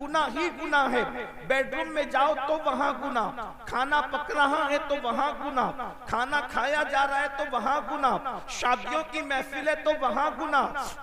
गुना ही गुना है। बेडरूम में जाओ तो वहां गुना, खाना पक रहा है तो वहां गुना, खाना खाया जा रहा है तो वहां गुना, शादियों की महफिल है तो वहां गुना,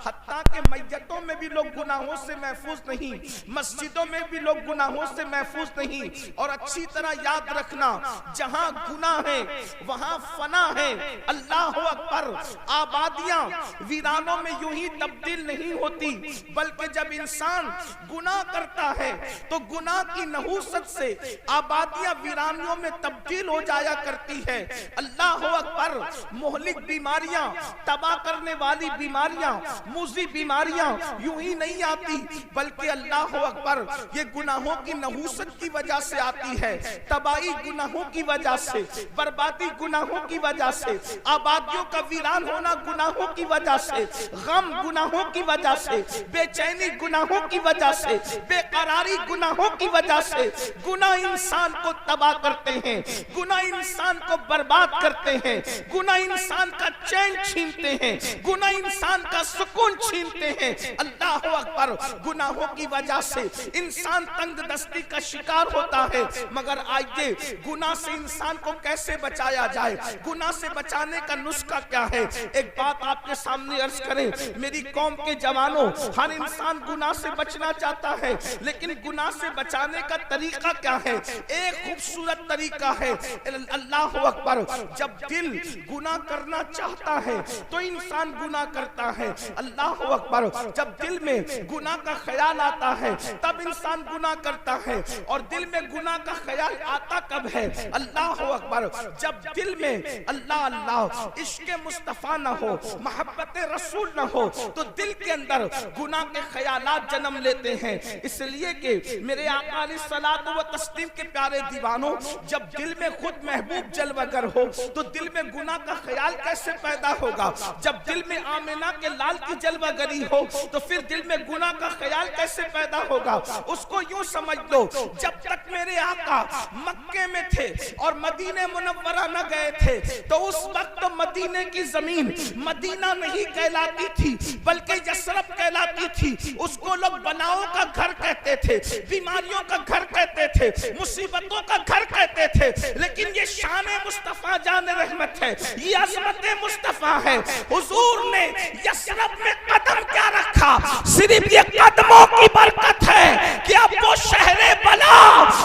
हत्ता के मैयतों में भी लोग गुनाहों से महफूज नहीं, मस्जिदों में भी लोग गुनाहों से महफूज नहीं। और अच्छी तरह याद रखना, जहां गुनाह है वहां फना है। अल्लाह अकबर। आबादियां वीरानों में यूं ही तब्दील नहीं होती, बल्कि जब इंसान गुनाह करता है तो गुनाह की नहूसत से आबादियां वीरानियों में तब्दील हो जाया करती है। अल्लाह अकबर। मोहलिक बीमारियां, तबाह करने वाली बीमारियां, मूजी बीमारियां यूं ही नहीं आती, बल्कि अल्लाह अकबर ये गुनाहों की नहूसत की वजह से आती है। तबाही गुनाहों की वजह से, बर्बादी गुनाहों की वजह से, आबादियों का वीरान होना गुनाहों की वजह से, गम गुनाहों की वजह से, बेचैनी गुनाहों की वजह से, बेकरारी गुनाहों की वजह से। गुनाह इंसान को तबाह करते हैं, गुनाह इंसान को बर्बाद करते हैं, गुनाह इंसान का चैन छीनते हैं, गुनाह इंसान का सुकून छीनते हैं। अल्लाह अकबर। गुनाहों की वजह से इंसान तंगदस्ती का शिकार होता है। मगर आइए, गुनाह से इंसान को कैसे बचाया जाए, गुनाह से बचाने का नुस्खा क्या है? एक बात आपके सामने अर्ज करें, मेरी कौम के जवानों, हर इंसान गुनाह से बचना चाहता है, लेकिन गुनाह से बचाने का तरीका क्या है? एक खूबसूरत तरीका है। अल्लाह अकबर। जब दिल गुनाह करना चाहता है तो इंसान गुनाह करता है। अल्लाह अकबर। जब दिल में गुनाह का ख्याल आता है तब इंसान गुनाह करता है। और दिल में गुनाह का ख्याल आता कब है? अल्लाह अकबर। जब दिल में अल्लाह अल्लाह इश्क़ मुस्तफ़ा न हो, मोहब्बत रसूल न हो, तो दिल के अंदर गुनाह के ख्यालात जन्म लेते हैं। इसलिए कि मेरे आका अलैहिस्सलातु व तस्लीम के प्यारे दीवानों, जब दिल में खुद महबूब जलवगर हो तो दिल में गुनाह का ख्याल कैसे पैदा होगा? जब दिल में आमिना के लाल की जलवगरी हो तो फिर दिल में गुनाह का ख्याल कैसे पैदा होगा? उसको यूं समझ लो, जब तक मेरे आका मक्के में थे और मदीने मुनव्वरा न गए थे तो उस वक्त मदीने की जमीन मदीना नहीं कहलाती थी, बल्कि यसरब कहलाती थी। उसको लोग बनाओ का घर कहते थे, बीमारियों का घर कहते थे, मुसीबतों का घर कहते थे। लेकिन ये शान मुस्तफा जान रहमत है, ये अज़मत मुस्तफा है। हुजूर ने यसरब में कदम क्या रखा? सिर्फ ये कदमों की बरकत है कि अब वो शहरे बला,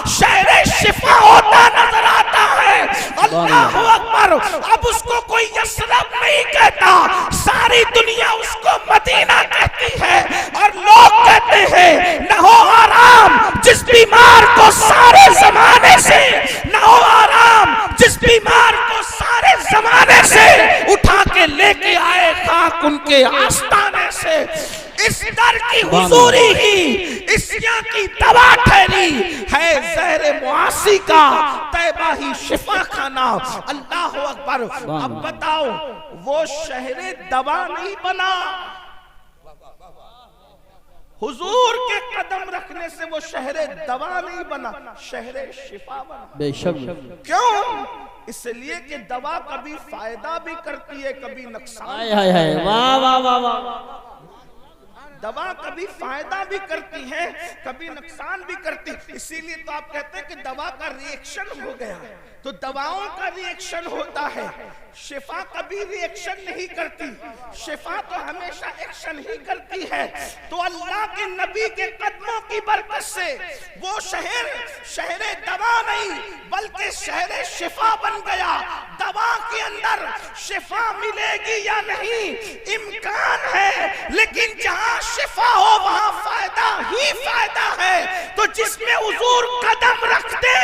शहरे शिफा होता नजर आता है। अल्लाह अकबर। अब उसको कोई यसरब नहीं कहता, सारी दुनिया उसको मदीना कहती है। और लोग कहते हैं न हो आराम जिस बीमार को सारे जमाने से, न हो आराम जिस बीमार को सारे जमाने से उठा के लेके आए खाक उनके आस्ताने से। इस दर की हुजूरी ही इस्या की दवा ठहरी है, ज़हरे मुआसी का तैबा ही शिफा खाना। अल्लाह अकबर। अब बताओ, वो शहरे दवा नहीं बना, हुजूर के कदम रखने से वो शहरे दवा नहीं बना, शहरे शिफा बना। बेशक। क्यों? इसलिए कि दवा कभी फायदा भी करती है, कभी नुकसान। वाह वाह वाह वाह। दवा कभी फायदा भी करती है, कभी नुकसान भी करती। इसीलिए तो आप कहते हैं कि दवा का रिएक्शन हो गया, तो दवाओं का रिएक्शन होता है। शिफा कभी रिएक्शन नहीं करती, शिफा तो हमेशा एक्शन ही करती है। तो अल्लाह के नबी के कदमों की बरकत से वो शहर शहरे दवा नहीं बल्कि शहरे शिफा बन गया। दवा के अंदर शिफा मिलेगी या नहीं इम्कान है, लेकिन जहां शिफा हो वहां फायदा ही फायदा है। तो जिसमें हुजूर कदम रखते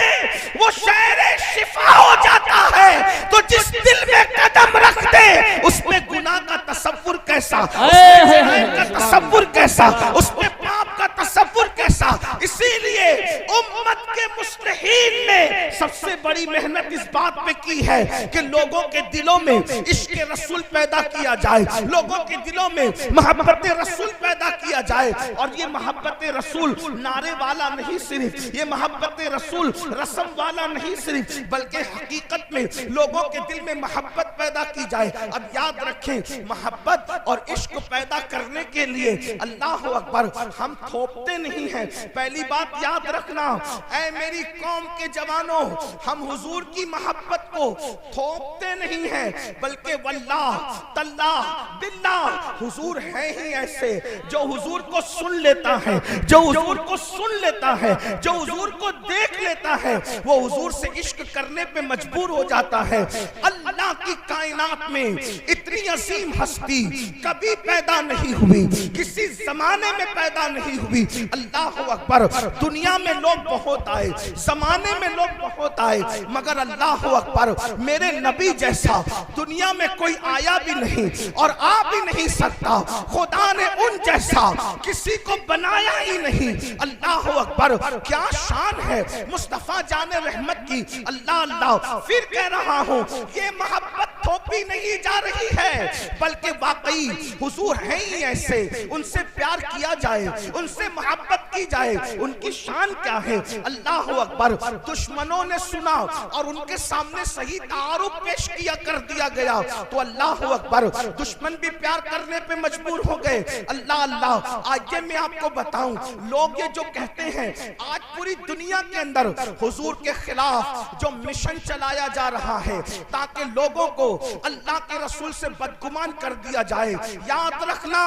वो शहरे शिफा हो जाता है। तो जिस दिल में कदम रखते उसमें गुनाह का तसव्वुर कैसा, उसमें का तसव्वुर कैसा, उसमें पाप का तसव्वुर कैसा। इसीलिए उम्मत के मुस्लिहीन ने सबसे बड़ी मेहनत इस बात पे की है कि लोगों के दिलों में इश्क रसूल पैदा किया जाए, लोगों के दिलों में मोहब्बत रसूल पैदा किया जाए। और ये मोहब्बत रसूल नारे वाला नहीं सिर्फ, ये मोहब्बत रसूल रस्म वाला नहीं सिर्फ, बल्कि हकीकत में लोगों के दिल में मोहब्बत पैदा की जाए। अब याद रखें, मोहब्बत और इश्क पैदा करने के लिए अल्लाह अकबर हम थोपते नहीं हैं। पहली बात याद रखना, ऐ मेरी कौम के जवानों, हम हुजूर की मोहब्बत को थोपते नहीं हैं, बल्कि वल्लाह तल्लाह बिल्लाह हुजूर है ही ऐसे जो हुजूर को सुन लेता है, जो हुजूर को सुन लेता है, जो हुजूर को देख लेता है, वो हुजूर से इश्क करने पे मजबूर हो जाता है। अल्लाह की कायनात में इतनी अजीम हस्ती कभी पैदा नहीं हुई, किसी जमाने में पैदा नहीं हुई। अल्लाह अकबर, दुनिया में लोग बहुत आए, जमाने में लोग बहुत आए, मगर अल्लाह अकबर मेरे नबी जैसा दुनिया में कोई आया भी नहीं और आ भी नहीं सकता। खुदा ने उन जैसा किसी को बनाया ही नहीं। अल्लाह अकबर, क्या शान है मुस्तफा जाने रहमत की। अल्लाह अल्लाह, फिर कह रहा हूँ, ये मोहब्बत थोपी नहीं जा रही है, बल्कि वाकई हुजूर है ही ऐसे, उनसे प्यार किया जाए, उनसे मोहब्बत की जाए। उनकी शान क्या है? अल्लाह अकबर, दुश्मनों ने सुना और उनके सामने सही तारुफ पेश किया कर दिया गया, तो अल्लाह अकबर दुश्मन भी प्यार करने पे मजबूर हो गए। अल्लाह अल्लाह, आज मैं आपको बताऊं, लोग ये जो कहते हैं, आज पूरी दुनिया के अंदर हुजूर के खिलाफ जो मिशन चलाया जा रहा है ताकि लोगों को अल्लाह के रसूल से बदगुमान कर दिया जाए, याद रखना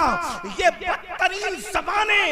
ये बदतरीन ज़बाने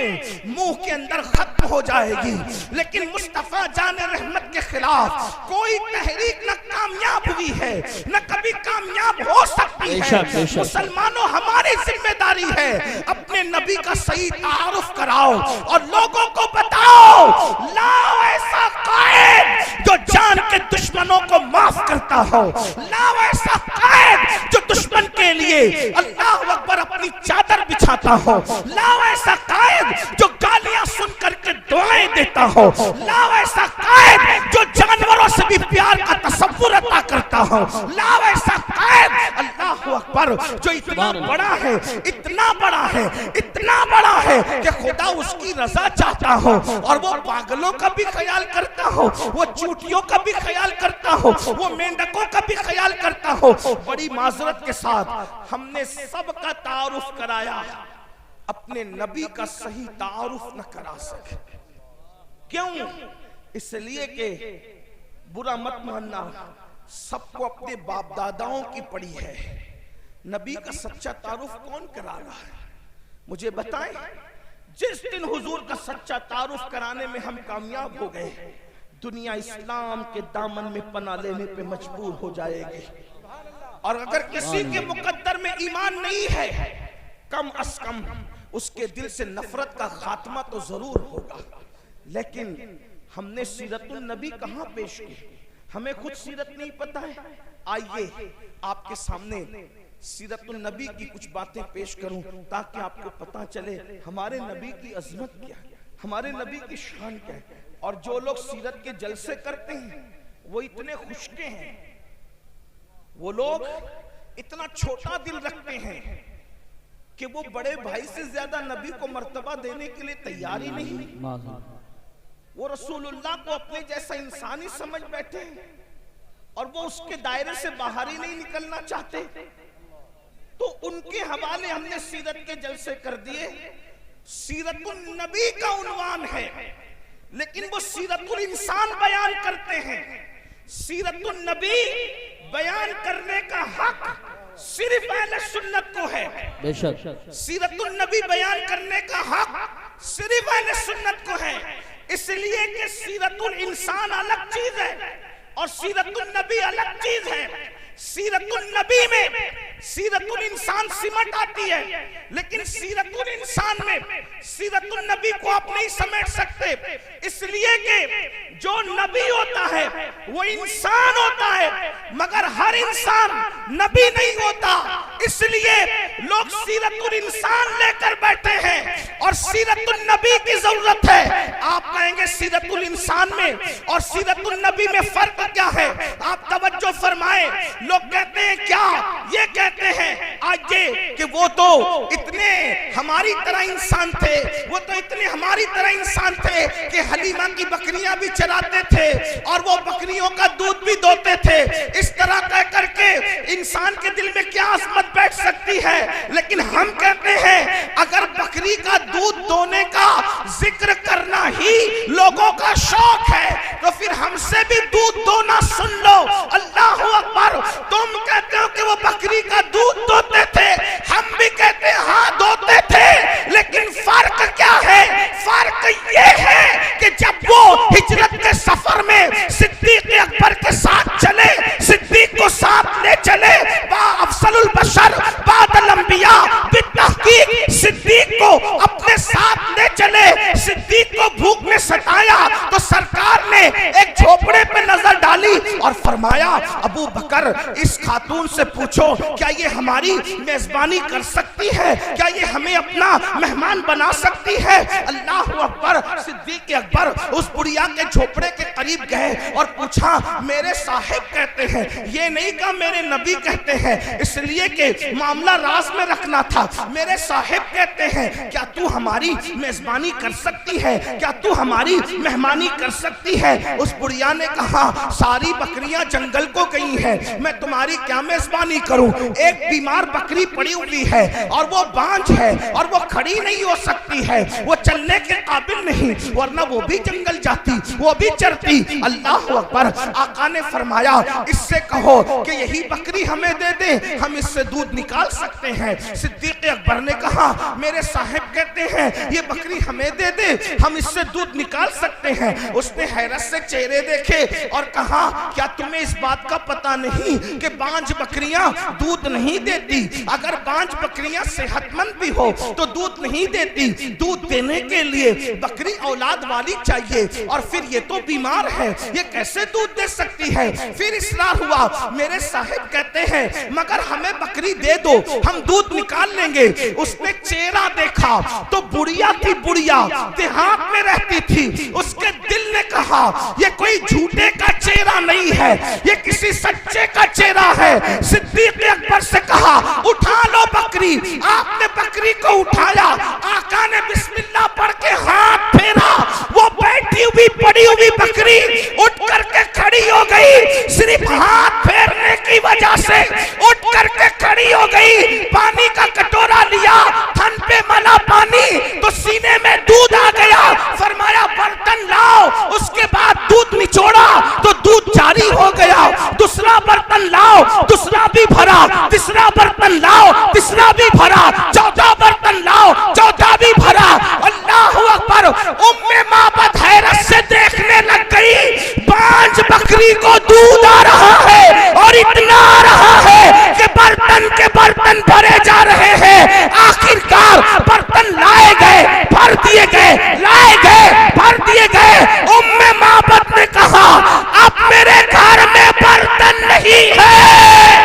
मुंह के अंदर खत्म हो जाएगी, लेकिन मुस्तफा जाने रहमत के खिलाफ कोई तहरीक न कामयाब हुई है, न कभी कामयाब हो सकती है। मुसलमानों, हमारी जिम्मेदारी है अपने नबी का सही तारुफ कराओ और लोगों को बताओ, लाओ ऐसा कायद जो जान के दुश्मनों को माफ करता हो, लाओ ऐसा कायद जो दुश्मन के लिए अल्लाह अकबर अपनी चादर बिछाता हो, लाओ ऐसा कायद जो गालियां सुन करके दुआएं देता हो, लाओ ऐसा कायद जो जानवरों से भी प्यार का तसव्वुर अता करता हो, लाओ ऐसा कायद अल्लाह अकबर जो इतना बड़ा है, इतना बड़ा है, इतना बड़ा है कि खुदा उसकी रजा चाहता हो और वो पागलों का भी ख्याल करता हो, वो चूटियों का भी ख्याल करता हो, वो मेंढकों का भी ख्याल करता हो। बड़ी माजरत के साथ हमने सबका तारुफ कराया, अपने नबी का सही तारुफ न करा सके। क्यों? इसलिए कि बुरा मत मानना, सबको अपने बाप दादाओं की पड़ी है, नबी का सच्चा तारुफ कौन करा रहा है? मुझे बताएं। जिस दिन हुजूर का सच्चा तारुफ कराने में हम कामयाब हो गए, दुनिया इस्लाम के दामन में पनाह लेने पे मजबूर हो जाएगी। और अगर किसी के मुकद्दर में ईमान नहीं है, कम अज कम उसके दिल से नफरत का खात्मा तो जरूर होगा। लेकिन हमने सीरतुन नबी कहां पेश की? हमें खुद सीरत नहीं पता है। आइए आपके सामने सीरतुन नबी की कुछ बातें पेश करूं ताकि आपको पता चले हमारे नबी की अजमत क्या है, हमारे नबी की शान क्या है। और जो लोग सीरत के जलसे करते हैं वो इतने खुशके हैं, वो लोग इतना छोटा दिल रखते हैं कि वो बड़े भाई से ज्यादा नबी को मर्तबा देने के लिए तैयार ही नहीं। वो रसूलुल्लाह को अपने जैसा इंसानी समझ बैठे और वो उसके दायरे से बाहर ही नहीं निकलना चाहते। तो उनके हवाले हमने सीरत के जलसे कर दिए। सीरतुन नबी का उन्वान है, लेकिन वो सीरतुल इंसान बयान करते हैं। सीरतुन नबी बयान करने का हक सिर्फ अहले सुन्नत को है। बेशक सीरतुन नबी बयान करने का हक सिर्फ अहले सुन्नत को है, इसलिए कि सीरतुल इंसान अलग चीज है और सीरतुन नबी अलग चीज है। सीरतुन नबी में सीरतुल इंसान सिमट आती है, लेकिन सीरतुल इंसान में सीरतुल नबी को आप नहीं समेट सकते, इसलिए कि जो नबी होता है वो इंसान होता है, मगर हर इंसान नबी नहीं होता। इसलिए लोग सीरतुल इंसान लेकर बैठे हैं और सीरतुल नबी की जरूरत है। आप कहेंगे सीरतुल इंसान में और सीरतुल नबी में फर्क क्या है? आप तवज्जो फरमाएं। लोग कहते हैं क्या? ये कहते हैं आज ये कि वो तो इतने हमारी तरह इंसान थे, वो तो इतने हमारी तरह इंसान थे कि हलीमा की बकरियां भी चराते थे और वो बकरियों का दूध भी दोते थे। इस तरह कह करके इंसान के दिल में क्या अज़मत बैठ सकती है? लेकिन हम कहते हैं अगर बकरी का दूध दोने का जिक्र करना ही लोगों का शौक है तो फिर हमसे भी दूध दोना सुन लो। अल्लाह अकबर। तुम कहते हो कि वो बकरी का दूध दोते थे, हम भी कहते हैं हाँ दोते थे, लेकिन फर्क क्या है? फर्क ये है कि जब वो हिजरत के सफर में सिद्दीक अकबर के साथ चले, सिद्दीक को साथ ले चले, अफसलुल बशर बादल अंबिया बितहकीक सिद्दीक को अपने साथ ले चले। सिद्दीक को भूख में सताया तो सरकार ने एक झोपड़े पे नजर डाली और फरमाया अबू बकर इस खातून से पूछो क्या ये हमारी मेजबानी कर सकती है, क्या ये हमें अपना मेहमान बना सकती है? अल्लाह अकबर। सिद्दीक अकबर उस बुढ़िया के झोपड़े के करीब गए और पूछा मेरे साहिब कहते हैं, ये नहीं कहा मेरे नबी कहते हैं, इसलिए कि मामला राज में रखना था। मेरे साहिब कहते हैं क्या तू हमारी मेजबानी कर सकती है, क्या तू हमारी मेहमानी कर सकती है? उस बुढ़िया ने कहा सारी बकरियां जंगल को गई हैं, मैं तुम्हारी क्या मेजबानी करूं? एक बीमार बकरी पड़ी हुई है और वो बांझ है और वो खड़ी नहीं हो सकती है, वो चलने के काबिल नहीं, वरना वो भी जंगल जाती, वो भी चरती। अल्लाह अकबर। आका ने फरमाया इससे कहो कि यही बकरी हमें दे दे, हम इससे दूध निकाल सकते हैं। सिद्दीक अकबर ने कहा मेरे साहिब कहते हैं ये बकरी हमें दे दे, हम इससे दूध निकाल सकते हैं। उसने हैरत से चेहरे देखे और कहा क्या तुम्हें इस बात का पता नहीं कि बांझ बकरियां दूध नहीं देती? अगर बांझ बकरियां सेहतमंद भी हो तो दूध नहीं देती, दूध देने के लिए बकरी औलाद वाली चाहिए और फिर ये तो बीमार है, ये कैसे दूध दे सकती है? फिर इसरार हुआ। मेरे साहिब कहते हैं मगर हमें बकरी दे दो, हम दूध निकाल लेंगे। उसने चेहरा देखा तो बुढ़िया थी, बुढ़िया देहात में रहती थी। उसके दिल ने कहा ये कोई झूठे का चेहरा नहीं है, ये किसी सच्चे का चेहरा है। सिद्दीक अकबर से कहा उठा लो बकरी। आपने बकरी को उठाया, आका ने बिस्मिल्लाह पढ़ के हाथ फेरा, वो बैठी हुई पड़ी हुई बकरी उठ करके खड़ी हो गई। सिर्फ हाथ फेरने की वजह से उठ करके खड़ी हो गई। पानी का कटोरा लिया, थन पे मला पानी तो सीने में दूध आ गया। फरमाया बर्तन लाओ, उसके बाद दूध निचोड़ा तो दूध जारी हो गया। दूसरा बर्तन लाओ, दूसरा भी भरा, तीसरा बर्तन लाओ, तीसरा भी भरा, चौथा बर्तन लाओ, चौथा भी भरा। अल्लाह अकबर। उम्मे माबद हैरत से देखने लग गई, बांझ बकरी को दूध आ रहा है और इतना आ रहा है कि बर्तन के बर्तन भरे जा रहे हैं। आखिरकार बर्तन लाए गए, भर दिए गए, लाए गए, भर दिए गए। उम्मे माबद ने कहा अब मेरे घर में बर्तन नहीं है।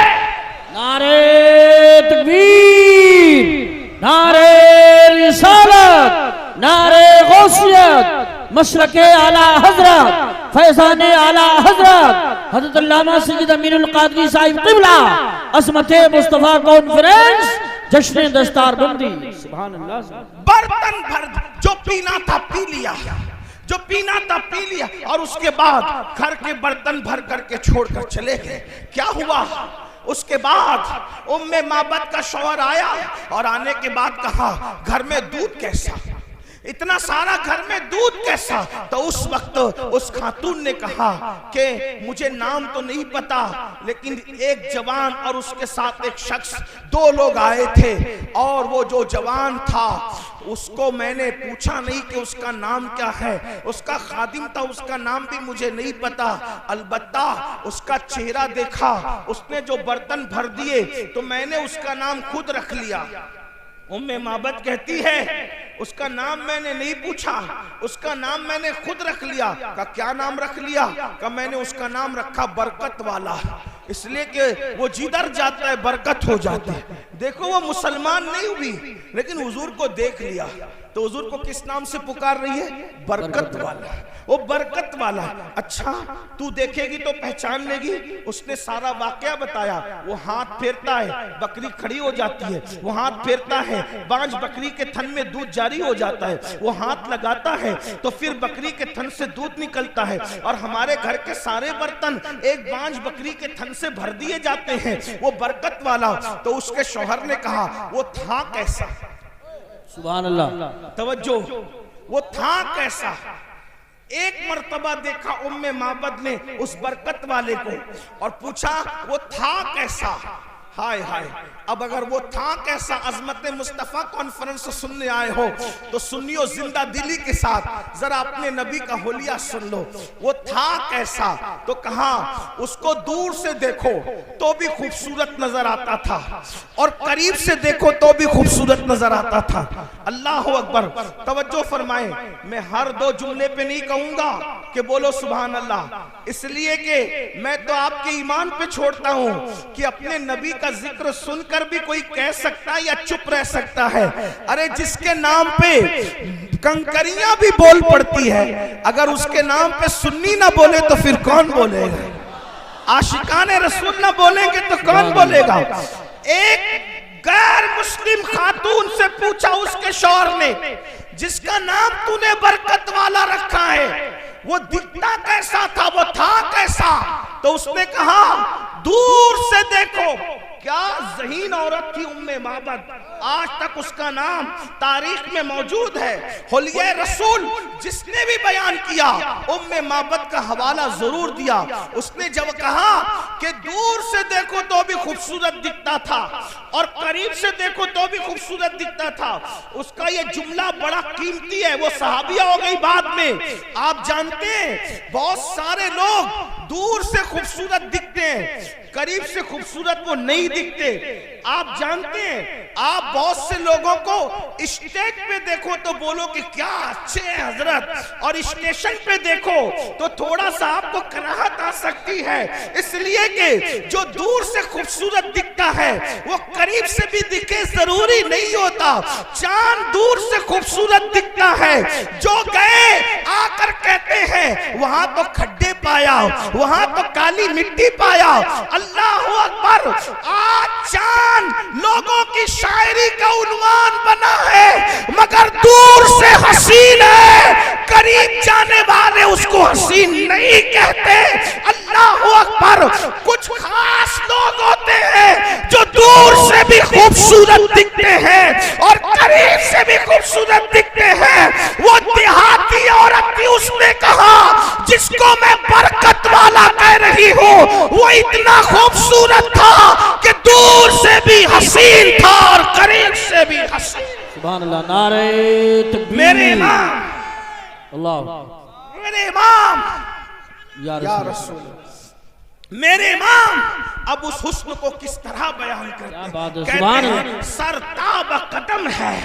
नारे तकबीर, नारे रिसालत, नारे गौसियत, मशरके आला हजरत, फैजाने आला हजरत हजरत अल्लामा सय्यद अमीनुल कादरी साहिब क़िबला, अज़मत मुस्तफ़ा कॉन्फ्रेंस, जश्न दस्तार बंदी। सुभान अल्लाह। बर्तन भर, जो पीना था पी लिया, जो पीना था पी लिया और उसके बाद घर के बर्तन भर करके छोड़कर चले गए। क्या हुआ? उसके बाद उम्मे माबद का शौहर आया और आने के बाद कहा घर में दूध कैसा, इतना सारा घर में दूध कैसा? तो उस वक्त उस खातून ने कहा कि मुझे नाम तो नहीं पता, लेकिन एक जवान और उसके साथ एक शख्स, दो लोग आए थे और वो जो जवान था उसको मैंने पूछा नहीं कि उसका नाम क्या है, उसका खादिम था, उसका नाम भी मुझे नहीं पता, अलबत्ता उसका चेहरा देखा, उसने जो बर्तन भर दिए तो मैंने उसका नाम खुद रख लिया। उम्मे माबद कहती है उसका नाम मैंने नहीं पूछा, उसका नाम मैंने खुद रख लिया। का क्या नाम रख लिया? का मैंने उसका नाम रखा बरकत वाला, इसलिए कि वो जिधर जाता है बरकत हो जाती है, देखो वो मुसलमान नहीं हुई, लेकिन हुजूर को देख लिया तो हुजूर को किस नाम से पुकार रही है? बरकत वाला। वो बरकत वाला। अच्छा तू देखेगी तो पहचान लेगी। उसने सारा वाकया बताया। वो हाथ फेरता है, बकरी खड़ी हो जाती है। वो हाथ फेरता है, बांझ बकरी के थन में दूध जारी हो जाता है। वो हाथ लगाता है तो फिर बकरी के थन से दूध निकलता है और हमारे घर के सारे बर्तन एक बांझ बकरी के थन से भर दिए जाते हैं। वो बरकत वाला। तो उसके शौहर ने कहा वो था कैसा? सुभान अल्लाह। तवज्जो, वो था कैसा? एक मर्तबा देखा उम्मे माबद ने उस बरकत वाले को और पूछा वो था कैसा? हाय हाय। अब अगर वो था कैसा अजमत मुस्तफा कॉन्फ्रेंस सुनने आए हो तो सुनियो जिंदा दिली के साथ, जरा अपने नबी का होलिया सुन लो। वो था कैसा? तो कहा उसको दूर से देखो तो भी खूबसूरत नजर आता था और करीब से देखो तो भी खूबसूरत नजर आता था। अल्लाह अकबर। तवज्जो फरमाए, मैं हर दो जुमले पे नहीं कहूंगा कि बोलो सुभान अल्लाह, इसलिए कि मैं तो आपके ईमान पे छोड़ता हूं कि अपने नबी का जिक्र सुनकर भी कोई कह सकता है या चुप रह सकता है। अरे जिसके नाम पे कंकरियां भी बोल पड़ती है, अगर उसके नाम पे सुन्नी ना बोले तो फिर कौन बोलेगा? आशिकाने रसूल ना बोलेंगे तो कौन बोलेगा? एक गैर मुस्लिम खातून से पूछा उसके शौहर ने, जिसका नाम तूने बरकत वाला रखा है वो दिखता कैसा था? वो था कैसा? तो उसने कहा दूर से देखो। क्या ज़हीन औरत थी उम्मे माबद, आज तक उसका नाम तारीख में मौजूद है। हुलिया रसूल जिसने भी बयान किया उम्मे माबद का हवाला जरूर दिया। उसने जब कहा कि दूर से देखो तो भी खूबसूरत दिखता था और करीब से देखो तो भी खूबसूरत दिखता था, उसका ये जुमला बड़ा कीमती है। वो सहाबिया हो गई बाद में। आप जानते हैं बहुत सारे लोग दूर से खूबसूरत दिखते हैं, करीब से खूबसूरत वो नहीं दिखते। आप जानते हैं आप बहुत से लोगों को स्टेज पे देखो तो बोलो कि क्या अच्छे हैं हजरत, और स्टेशन पे देखो तो थोड़ा सा आपको कराहत आ सकती है, इसलिए कि जो दूर से खूबसूरत दिखता है वो करीब से भी दिखे जरूरी नहीं होता। चांद दूर से खूबसूरत दिखता है, जो गए आकर कहते हैं वहां तो खड्डे पाया, वहां तो काली मिट्टी पाया। अल्लाह अकबर। आज चांद लोगों की शायरी का उन्वान बना है, मगर दूर से हसीन है, करीब जाने वाले उसको हसीन नहीं कहते। अल्लाह अकबर। कुछ खास लोग होते हैं जो दूर से भी खूबसूरत दिखते हैं और करीब से भी खूबसूरत दिखते हैं। वो देहाती औरत थी, उसने कहा जिसको मैं बरकत वाला कह रही हूँ वो इतना खूबसूरत था कि दूर से भी हसीन था और करीब से भी हसीन। सुभान अल्लाह। नारे तकबीर। मेरे इमाम, अल्लाह, मेरे इमाम या रसूल, मेरे इमाम अब उस हुस्न को किस तरह बयान करते? सुभान हैं सरताब कदम है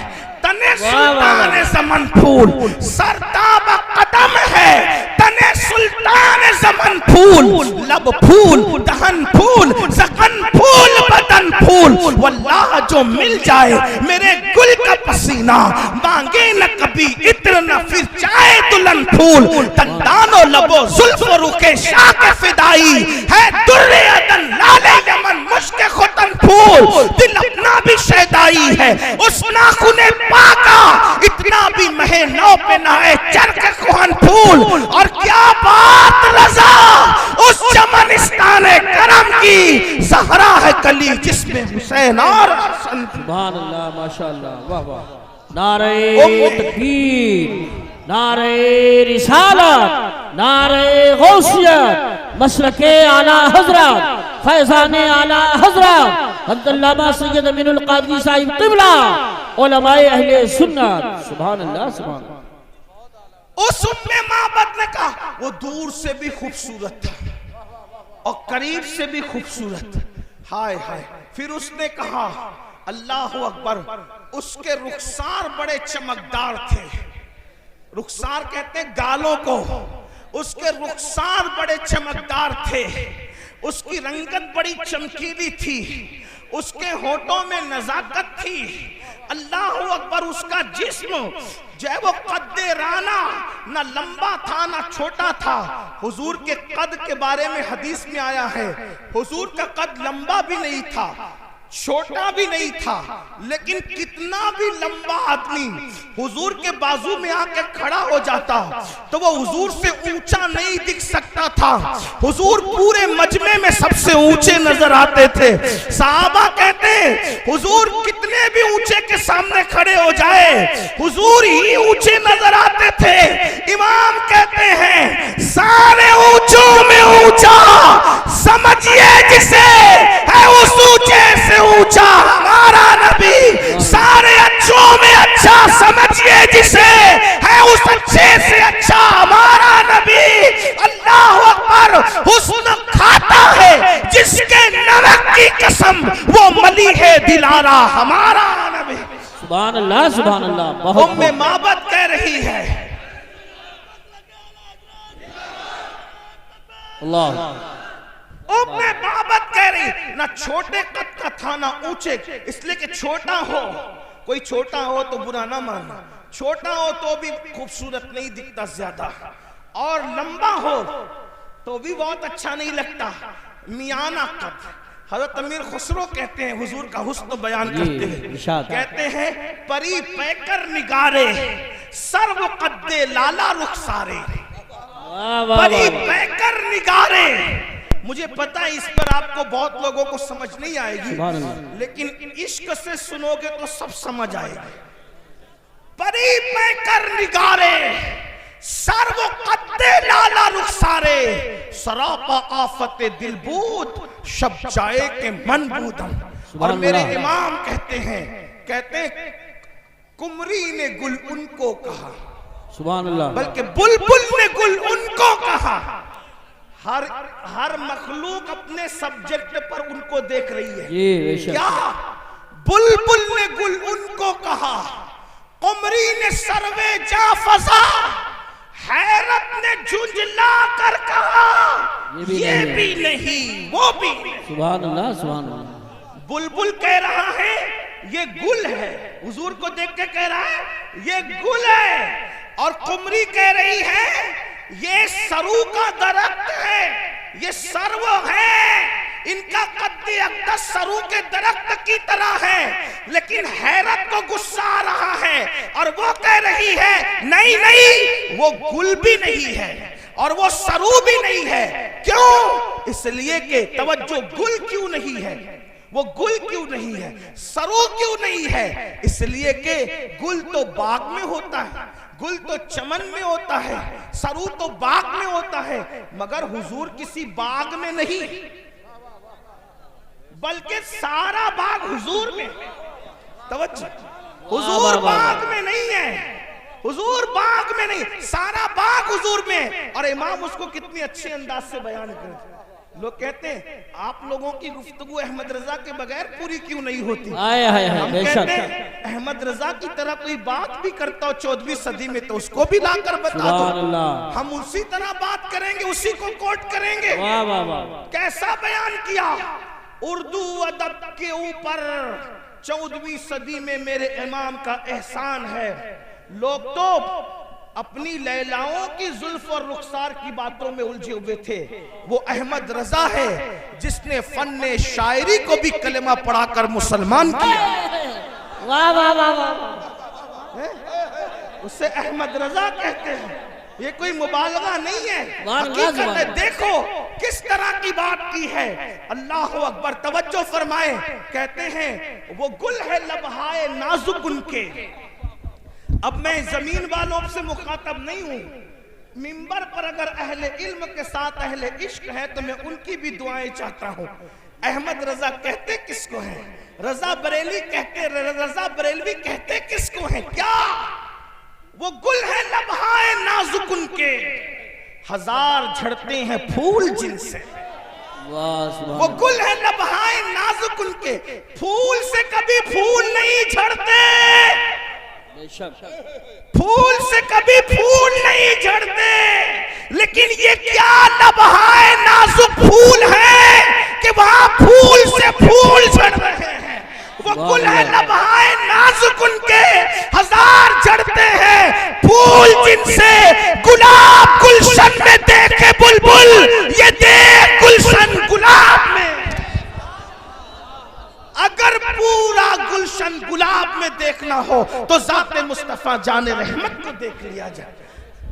तने सुल्तान ज़मन फूल, सरताब कदम है तने सुल्तान ज़मन फूल, लब फूल दहन फूल ज़क़न फूल बदन फूल। वल्लाह जो मिल जाए मेरे गुल का पसीना, मांगे न कभी इत्र न फिर चाहे दुल्हन फूल। दंदानो लबो जुल्फ रुखे शाह के फिदाई है, दुर्रे अदन लाले यमन मुश्के खुतन फूल। दिल अपना भी शैदाई है उस नाखुने पाका, इतना भी महे नौ पे ना है चरक कुहन फूल। और क्या बात रजा उस चमनिस्तान करम की, ज़हरा है कली जिसमें हुसैन और हसन। सुभान अल्लाह, माशाअल्लाह, वाह वाह। नारे तकबीर, नारे रिसालत, नारे गौसियत, मशरके आला हजरत, फैज़ाने आला हजरत हज़रत अल्लामा सैयद अमीनुल क़ादरी साहिब क़िबला, उलमाए अहले सुन्नत। सुभान अल्लाह, सुभान अल्लाह। उस उम्मे माबद ने कहा वो दूर से भी खूबसूरत था और करीब से भी खूबसूरत। हाय हाय। फिर उसने कहा अल्लाह अकबर, उसके रुखसार बड़े चमकदार थे। रुखसार कहते हैं गालों को। उसके रुखसार बड़े चमकदार थे, उसकी रंगत बड़ी चमकीली थी, उसके होठों में नजाकत थी। अल्लाह अकबर, उसका जिस्म जो है वो कद्दे राना, ना लंबा था ना छोटा था। हुजूर के कद के बारे में हदीस में आया है, हुजूर का कद लंबा भी नहीं था, छोटा भी नहीं था, लेकिन कितना भी लंबा आदमी हुजूर के बाजू में आके खड़ा हो जाता तो वो हुजूर से ऊंचा नहीं दिख सकता था। हुजूर पूरे मजमे में सबसे ऊंचे नजर आते थे। सहाबा कहते हुजूर कितने भी ऊंचे के सामने खड़े हो जाए, हुजूर ही ऊंचे नजर आते थे। इमाम कहते हैं सारे ऊंचों में ऊंचा समझिए जिसे है उस ऊंचे से ऊंचा हमारा नबी। सारे अच्छों में अच्छा समझिए जिसे है उस अच्छे से अच्छा हमारा नबी। अल्लाह अकबर, हुस्न खाता है जिसके नमक की कसम, वो मली है दिलारा हमारा नबी। सुभान अल्लाह, सुभान अल्लाह। बहुत उम्मे माबद कह रही है, अल्लाह। उम्मे माबद कह रही, ना छोटे कद का था ना ऊंचे, इसलिए कि छोटा हो, कोई छोटा हो तो बुरा ना मानना, छोटा हो तो भी खूबसूरत नहीं दिखता ज्यादा, और लंबा हो तो भी बहुत अच्छा नहीं लगता, मियाना कद। हजरत अमीर खुसरो कहते हैं हुजूर का हुस्न बयान करते हैं, कहते हैं परी पैकर निगारे सर्व कद्दे लाला रुखसारे। परी पैकर निगारे, मुझे पता है इस पर आपको बहुत लोगों को समझ नहीं आएगी, लेकिन इश्क से सुनोगे तो सब समझ आएगा। परी पैकर निगारे सर्व कद्दे लाला रुखसारे, सरापा आफते दिलबूद शब जाए के मन बूदम। और मेरे इमाम कहते हैं कुमरी ने गुल उनको कहा, सुभान अल्लाह, बल्कि बुलबुल ने गुल उनको कहा। हर मखलूक अपने सब्जेक्ट पर उनको देख रही है। क्या बुलबुल ने गुल उनको कहा, कुमरी ने सर्वे जा फसा, हैरत ने झुंझला कर कहा ये भी नहीं वो भी नहीं। सुभान अल्लाह, सुभान अल्लाह। बुलबुल कह रहा है ये गुल है, हुजूर को देख के कह रहा है ये गुल है, और कुमरी कह रही है ये सरू का दरख्त है, ये सर्व है, इनका कद्दे अक़दस सरू के दरख्त की तरह है। लेकिन हैरत को गुस्सा आ रहा है और वो कह रही है नहीं नहीं, वो गुल भी नहीं है और वो सरू भी नहीं है। क्यों? इसलिए कि तवज्जो, गुल क्यों नहीं है, वो गुल क्यों नहीं है, सरू क्यों नहीं है? इसलिए कि गुल तो बाग में होता है, गुल तो चमन में होता है, सरू तो बाग में होता है, मगर हुजूर किसी बाग में नहीं, बल्कि सारा बाग हुजूर में। तवज्जो, हुजूर बाग में नहीं है, हुजूर बाग में नहीं, सारा बाग हुजूर में। और इमाम उसको कितनी अच्छे अंदाज से बयान करते। लोग कहते हैं आप लोगों की गुफ्तगू अहमद रजा के बगैर पूरी क्यों नहीं होती। हम कहते हैं अहमद रजा की तरह कोई बात भी करता हो 14वीं सदी में तो उसको भी लाकर बता दो, हम उसी तरह बात करेंगे, उसी को कोट करेंगे। वाह वाह वाह, कैसा बयान किया। उर्दू अदब के ऊपर 14वीं सदी में मेरे इमाम का एहसान है। लोग तो अपनी लैलाओं की जुल्फ और रुखसार की बातों में उलझे हुए थे। वो अहमद रजा है जिसने फन्ने शायरी को भी कलमा पढ़ाकर मुसलमान किया। वाह वाह वाह वाह, उसे अहमद रजा कहते हैं, ये कोई मुबालगा नहीं है, हकीकत है। देखो किस तरह की बात की है। अल्लाह अकबर, तवज्जो फरमाए। कहते हैं वो गुल है लबहाए नाजुक उनके। अब मैं जमीन वालों से मुखातब नहीं हूं, मिंबर पर अगर अहले इल्म के साथ अहले इश्क है तो मैं उनकी भी दुआएं चाहता हूं। अहमद रजा कहते किसको है? रजा बरेली कहते, रजा बरेलवी कहते किसको है? क्या वो गुल है लबहाए नाजुक उनके, हजार झड़ते हैं फूल जिनसे। वो गुल है लबहाए नाजुक उनके, फूल से कभी फूल नहीं झड़ते, फूल से कभी फूल नहीं झड़ते। लेकिन ये क्या लबहाए नाजुक फूल है कि वहां फूल फूल से फूल झड़ रहे हैं। वो गुल है लम्हाए नाजुक उनके, हजार झड़ते हैं फूल जिनसे गुलाब गुलशन में देखे बुलबुल, ये देख गुलशन गुलाब में। अगर पूरा गुलशन गुलाब में देखना हो तो ज़ाते मुस्तफा जाने रहमत को देख लिया जाए।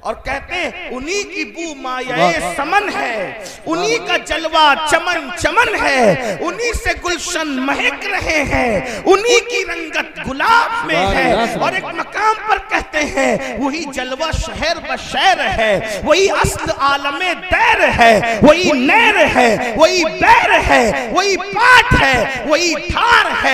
और कहते हैं उन्हीं की बू मायाए समन है, उन्हीं का जलवा चमन चमन है, उन्हीं से गुलशन महक रहे हैं, उन्हीं की रंगत गुलाब में है। और एक मकाम पर कहते हैं वही जलवा शहर बशैर है, वही अस्ल आलमे दैर है, वही नैर है, वही बैर है, वही पाठ है, वही धार है।